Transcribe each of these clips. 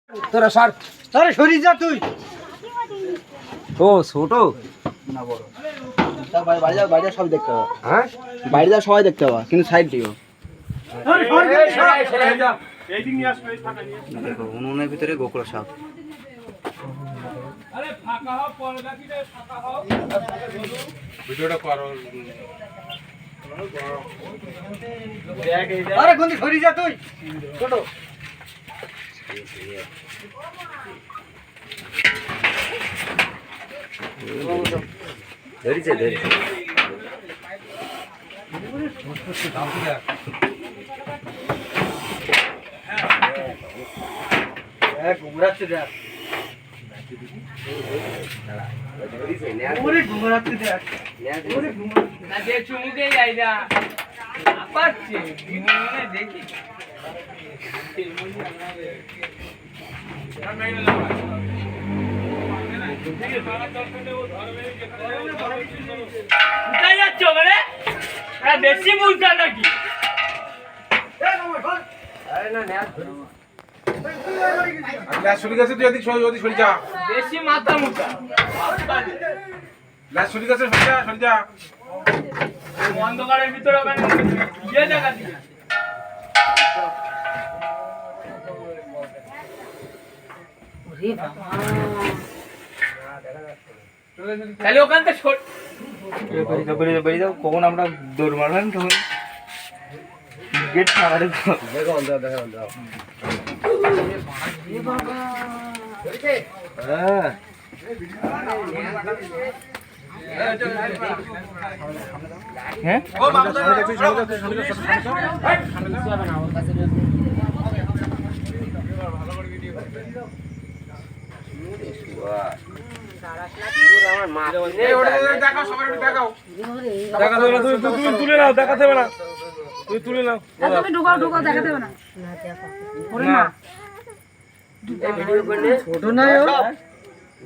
তোরা সার আরে সরি যা তুই। ও ছোট না বড়। তার বাইরে সব দেখতে পাবা। হ্যাঁ বাইরে যা সবাই দেখতে পাবা, কিন্তু সাইড দিও। এইদিক নিয়ে আসবে, এই ফাঁকা নিয়ে। দেখো উনুনের ভিতরে গোকরা সাপ। আরে ফাঁকা হও, পর্দা দিলে ফাঁকা হও। ভিডিওটা করো। আরে কোন সরি যা তুই। ছোট ধরিছে ধরিছে ঘুমরাচ্ছে দেখ। ওরে ঘুমরাচ্ছে দেখ। ওরে ঘুমরাচ্ছে না যে চুমুকে যাই না পাচ্ছে বিমনে দেখি কোথায় যাচ্ছ মানে বেশি বুঝতা নাকি শুরু গেছে, তুই যদি সরি যা। বেশি মাথা মুখা শুরু গেছে, সরি যা। অন্ধকারের ভিতরে ওখানে ইয়ে দেখা দিয়ে তাহলে ওখান থেকে বেরিয়ে যাও। কখন আমরা দৌড় মারবেন তখন গেট ফাঁকা দেখো। দেখো অন্ধ দেখো অন্ধ হ্যাঁ হ্যাঁ ও বাবা সামনে দেখাও, সবার দেখাও। দেখাতে হবে না তুমি তুলে নাও দেখাতে হবে না তুমি তুলে নাও তুমি ঢোকাও দেখাতে হবে না ওরে মা ছোট না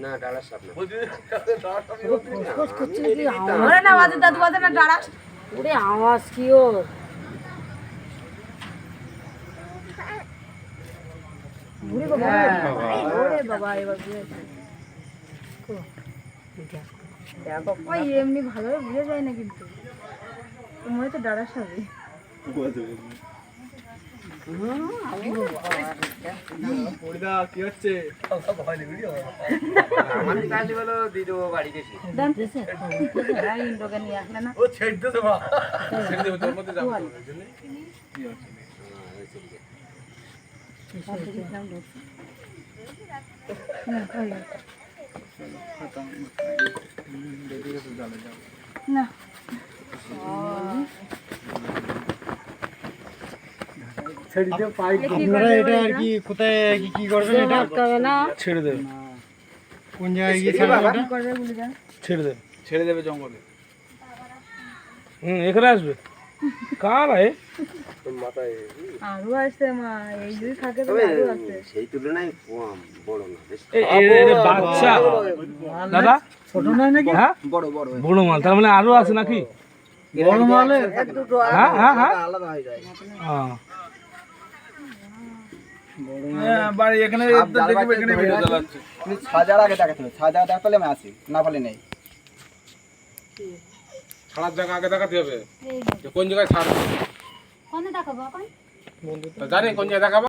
না ডালার সাপ না ওরে না বাজে দাদু বাজে না ডাড়াস ওরে আওয়াজ কি ওর বুড়ি বাবা ওরে বাবা এবার বুঝেছি দেখো ওই এমনি ভালোভাবে বুঝে যায় না, কিন্তু মনে তো ডাড়াস হবে। কি হচ্ছে? আমার কাছে বলো দিদি বাড়ি গেছি ইন্দ্রকে নিয়ে আসলে না ও ছেড়ে দিতে বা ছেড়ে দেবো, তোর মধ্যে যাবো তোর জন্য। না আপনারা এটা আর কি কোথায় কি করবেন? এটা না ছেড়ে দেবে কোন জায়গায় গিয়ে ছাড়বেন এটা? করবে বলে যা ছেড়ে দেবে জঙ্গলে এখানে আসবে কার আয় মাথায় আরো আসছে মা, এই যদি থাকে তো আরো আসছে। সেই তুলনায় কম বড় না বেশ বাচ্চা দাদা ছোট নয় নাকি? হ্যাঁ বড় বড় বড় মাল তার মানে আরো আছে নাকি বড় মালের দুটো হ্যাঁ হ্যাঁ হ্যাঁ আলাদা হয়ে যায়। বাড়ি এখানে দেখবে এখানে ভিডিও চালাচ্ছে তুমি ছাজার আগে দেখাতে হবে। ছাজার দেখালে আমি আসি, না বলে নেই। ছাড়ার জায়গা আগে দেখাতে হবে যে কোন জায়গায় ছাড়। কোনে দেখাবো এখন জানি কোন জায়গায় দেখাবো।